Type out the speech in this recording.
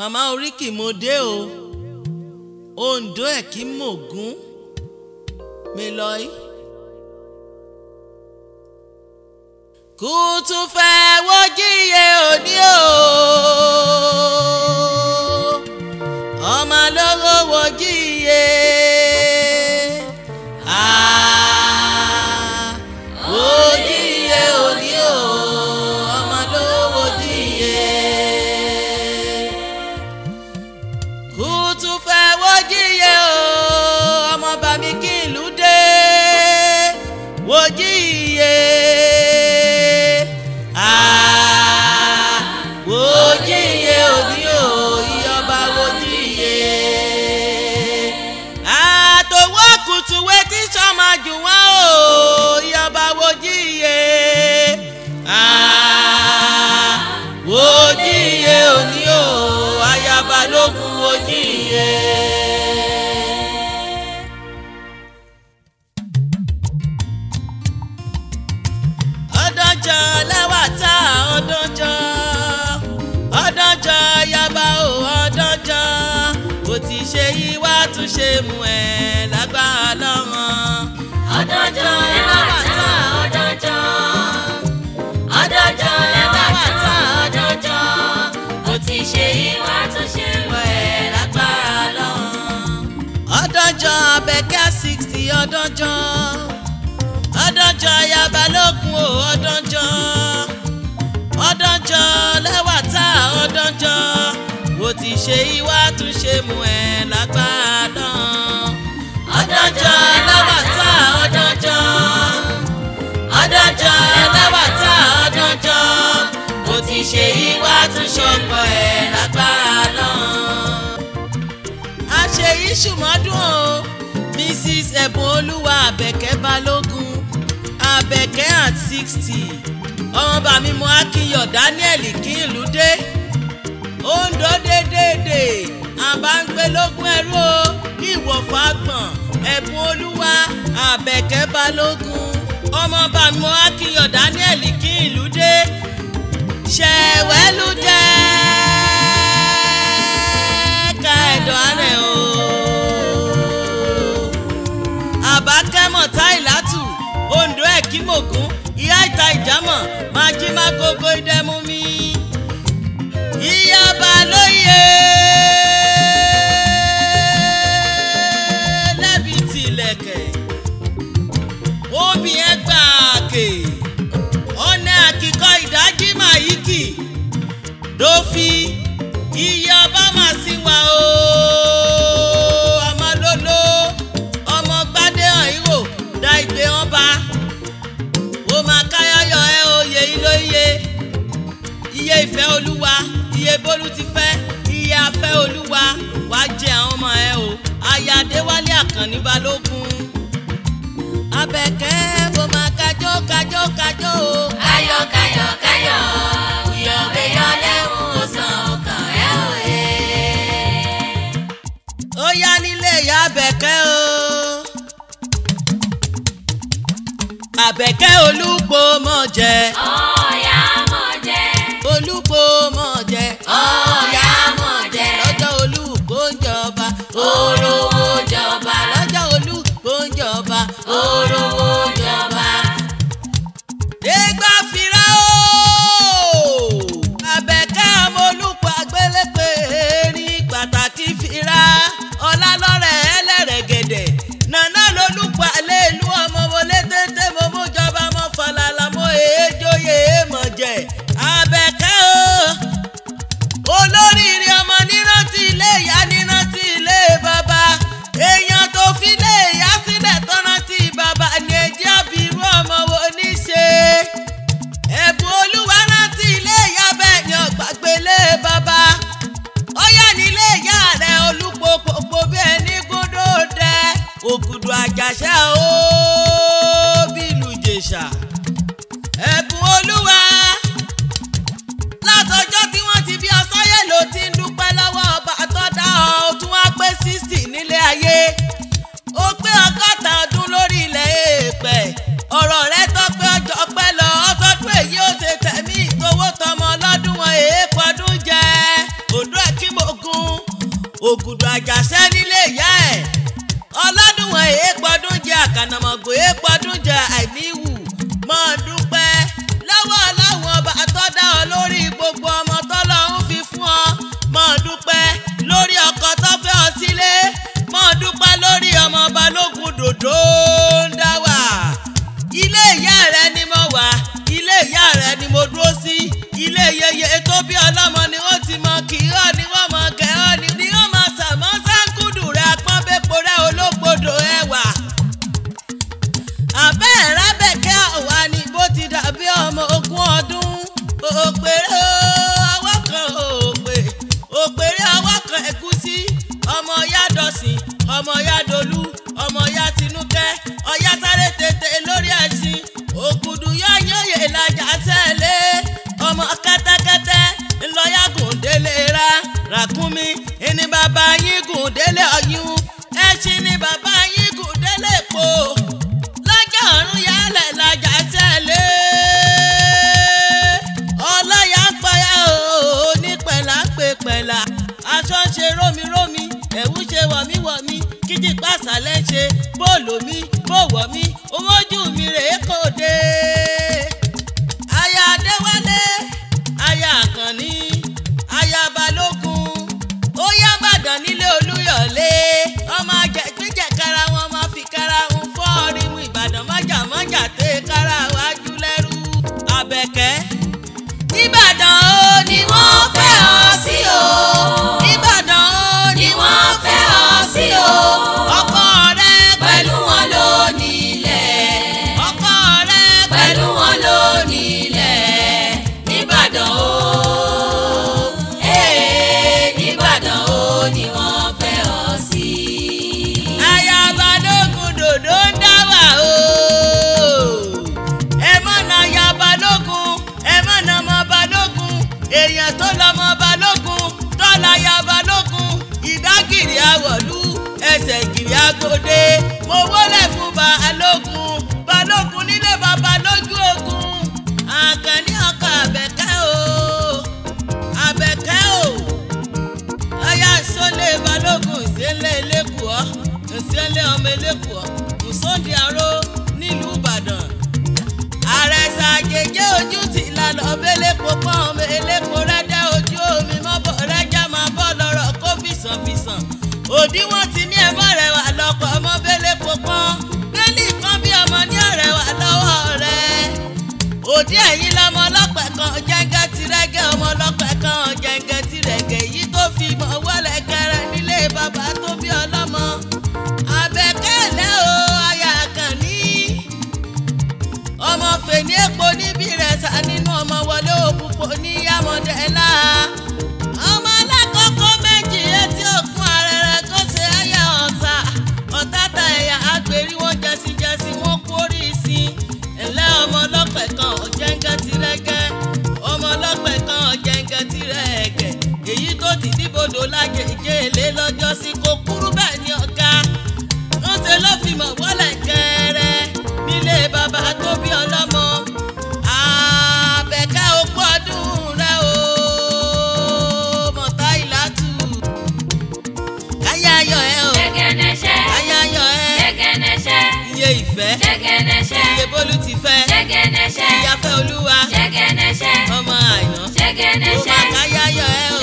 màmá oríkì mo dé o Oǹdó ẹ̀kí mògún mi lọ yìí. Kùtù fẹ́ wójíye òní o ọmọ lówó wójíye wójíye òní o ọmọ lówó wójíye. Kùtù fẹ́ wójíye o ọmọ bàmí kí ìlú dé wójíye. Wòjíye òní o ìyọba wòjíye. Àtòwọ́ kùtù wetí sọ́mà jù wọ́n o ìyọba wòjíye. Wòjíye òní o ayaba lógun wòjíye. Ọdọ́jọ́ lẹ́wà tá ọdọ́jọ́. Ọdọ́jọ́ yaba o ọdọ́jọ́ kò ti ṣe yí wá tún ṣe mú ẹ lágbára lọ́wọ́n. Ọdọ́jọ́ lẹ́wà tá ọdọ́jọ́. Ọdọ́jọ́ lẹ́wà tá ọdọ́jọ́ kò ti ṣe yí wá tún ṣe mú ẹ lágbára lọ́wọ́n. Ọdọ́jọ́ Abẹ́kẹ́ 60 ọdọ́jọ́. Ọdọ́jọ́ yaba lókun o ọdọ́jọ́. Ọdọ́jọ́ lẹ́wà tá ọdọ́jọ́ bó ti ṣe ìwà tún ṣe mú ẹ lágbára náà. Ọdọ́jọ́ lẹ́wà tá ọdọ́jọ́. Ọdọ́jọ́ lẹ́wà tá ọdọ́jọ́ bó ti ṣe ìwà tún ṣọpọ̀ ẹ lágbára náà. A ṣe ìṣùmọ́dún o Mrs. Ẹ̀bùnolúwa Àbẹ̀kẹ́ Balógun Àbẹ̀kẹ́ at 60 ọmọ bàmí mo Akínyọ̀ Daniel kí ìlú dé Oǹdó dédédé àbáńgbélógún ẹrú o Ìwọ̀fà gbọ̀n Ẹ̀bùnolúwa Àbẹ̀kẹ́ Balógun ọmọ bàmí mo Akínyọ̀ Daniel kí ìlú dé ṣẹ̀wẹ́lú jẹ́ ká ẹ̀dọ̀ alẹ̀ o Àbákẹ́mọ̀ Táìlátù Oǹdó ẹ̀kí mògún ìyá ìta ìjàmọ̀ máa jí má gogo ìdẹ́mú mi. Ìyába lóye lẹ́bi tìlẹ̀kẹ̀ obì ẹ̀ gbà àkè ọ̀nà àkìkọ́ ìdájí màyíkì dófi ìyába máa sí wa o àmàlóló ọmọ gbádé hàn ìwò dá ìgbé wọn bá máa káyọ̀yọ̀ ẹ oyè ilóye iye ìfẹ́ olúwa iye bólú ti fẹ́ iye afẹ́ olúwa wàá jẹ àwọn ọmọ ẹ o aya Adéwálé Àkànní Balógun Àbẹ̀kẹ́ bó máa kájọ́ kájọ́ kájọ́ o. Káyọ̀ káyọ̀ káyọ̀ ìyọ̀bẹ̀yọ̀ lẹ́hùn ọ̀sán ọkàn ẹ òye. Ó yá nílé ìyá Àbẹ̀kẹ́ o. Àbẹ̀kẹ́ Olúgbòmọ̀jẹ. Ọ̀yá mọ̀jẹ. Olúgbòmọ̀jẹ. Ọ̀yá mọ̀jẹ. Lọ́jọ́ Olúgbò ń jọba. Orówó jọba. Lọ́jọ́ Olúgbò ń jọba. Orówó jọba. Dégbà fira o. Àbẹ̀kẹ́ ọmọ Olúgbò àgbélépè ní pàtàkì fira. Ọlálọ́rẹ̀ ẹlẹ́rẹ̀gẹ̀dẹ̀. Nàná lolúgbò àlẹ́ ìlú ọmọ wọlé tètè mo mú jọba mọ́ falala mọ́ èéjóyè. gbógun ògùdù àjàṣẹ́ nílé ìyá ẹ̀ ọlọ́dún wọn èèpọ̀dún jẹ àkànàmọ̀gbò èèpọ̀dún jẹ àìníwù mọ́ dúpẹ́ lọ́wọ́ ọlọ́run ọba tó dá ọ lórí gbogbo ọmọ tọ́lọ́run fi fún ọ mọ́ dúpẹ́ lórí ọkọ tó fẹ́ ọ sílé mọ́ dúpẹ́ lórí ọmọ balógun dòdò ń dá wà ilé ìyá rẹ ni mo wà ilé ìyá rẹ ni mo dúró sí ilé yeye tó bí ọlọ́mọ ni ó ti mọ kì í ọ́ ni wọ́n mọ kẹ́ ọ́ ni wọ́n mọ sàmọ́ sáńkúdù rẹ pọ́nbẹ́pọ̀ rẹ ológbòdò ẹwà àbẹ́ ẹ̀rábẹ̀kẹ́ àwa ni bó ti dàbí ọmọ ogún ọdún òpèrè ọwọ́ kan òpèrè ọwọ́ kan ẹ̀gúsí ọmọ yádọ̀sìn ọmọ yádolú ọmọ yá tinúkẹ́ ọyá sáré tètè lórí ẹ̀sìn ògùdù yọ̀nyọ̀yè làjà tẹ̀lé ọmọ kẹ́tẹ́kẹ́tẹ́ ńlọ́yà gùndélé ra ràkúnmí ẹni bàbá yín gùndélé ọyún ẹṣin ni bàbá yín gùndélé po lọ́jọ́ ọ̀run yálẹ̀ làjà tẹ̀lé ọlọ́yà ń payá o ní pẹ̀lá pé pẹ̀lá aṣọ ń ṣe rómirómi ẹ̀wù ṣe wọ̀míwọ̀mí kíjì pàṣálẹ̀ ṣe bóòlù mi bòwọ̀ mi owó ojú mi rèé kò dé. aya adéwálé aya àkànní aya balógun ó yá bàdàn nílé olúyọ̀lé ọmọ àjẹgbẹ́jẹ kára wọn máa fi kára wọn fọ́ ọ̀rìnmù ìbàdàn mọ́jàmọ́jà tẹ́ kára wájú lẹ́rú àbẹ̀kẹ́ ìbàdàn ó ní wọ́n fẹ́ ọ sí o ìbàdàn ó ní wọ́n fẹ́ ọ sí o ọkọ rẹ pẹ̀lú wọn ló nílẹ̀ ọkọ rẹ pẹ̀lú wọn ló nílẹ̀ nìbàdàn ó nìbàdàn ó ní wọ́n fẹ́ ọ sí. aya balógun dòdò ń dá wà o ẹ mọ̀nà aya balógun ẹ mọ̀nà ọmọ balógun èèyàn tó lọ́mọ balógun tó láya balógun ìdágìrì àwọ̀lú ẹsẹ̀ gìrì agbóde mo wọlé fún balógun balógun nílé bàbá lójú ogun àkànní ọkọ àbẹ̀kẹ́ o àbẹ̀kẹ́ o ọyá ìsọlé balógun ìsẹ́lẹ̀ elékùọ́ ìsẹ́lẹ̀ ọmọ elékùọ́ ìsọ́ndì àró nílùú ìbàdàn àrẹ̀sà gègé ojú ti lànà ọbẹ̀lẹ́pọ̀ pọ́n ọmọ elépo rẹ́dẹ́ ojú omi mọ́bọ̀ rẹ́jà máa bọ́ lọ́rọ̀ kó fìsànfìsàn òdiwọ̀n ti ní ẹ̀mọ́ rẹ̀ wà lọ́pọ̀ ọmọ bẹ́lẹ́pọ̀ pọ́n bẹ́lí kan bí ọmọ ní ọ̀rẹ́ wà lọ́wọ́ rẹ̀ òdí ẹ̀yìn lọ́mọ ọlọ́pẹ̀ kan jẹ́ngẹ́ tirẹ́gẹ́ ọmọ ọlọ́pẹ̀ kan jẹ́ngẹ́ tirẹ́gẹ́ yìí tó fi mọ̀ wọlé kẹrẹ nílé bàbá tó bí ọlọ́mọ àbẹ̀kẹ́lẹ́ o aya àkànní ọmọ fèní èpo níbí rẹ̀ sá nínú ọmọ wọlé òpópó ní yàmọ̀dẹ́lá ọmọ alákọ̀ọ́kọ́ méjì etí òkun arẹrẹ tó ṣe ẹyẹ ọ̀sà ọ̀tátà ẹ̀yà agbèrí wọn jẹsijẹsi wọn kú orí sí ẹ̀lẹ́ ọmọ ọlọ́pẹ̀ kan ọ̀jẹ̀ǹgẹ̀ tirẹ́gẹ́ ọmọ ọlọ́pẹ̀ kan ọ̀jẹ̀ǹgẹ̀ tirẹ́gẹ́ èyí tó ti dìbòdò lájèjì èlé lọ́jọ́ sí kò kúrú bẹ́ẹ̀ ni ọ̀gá ń ṣe ló fi mọ̀ wọlé kẹrẹ nílé bàbá tó bí ọlọ́mọ àbẹ̀kẹ́ okú ọdún rẹ o mọ̀tá ìlàtù ayáyọ̀ ẹ o jẹ́gẹ́nẹ́ṣẹ́ ayáyọ̀ ẹ jẹ́gẹ́nẹ́ṣẹ́ iye ìfẹ́ jẹ́gẹ́nẹ́ṣẹ́ iye bólú ti fẹ́ jẹ́gẹ́nẹ́ṣẹ́ ìyáfẹ́ olúwa jẹ́gẹ́nẹ́ṣẹ́ ọmọ àìná jẹ́gẹ́nẹ́ṣẹ́ ó máa káyáyọ̀ ẹ o.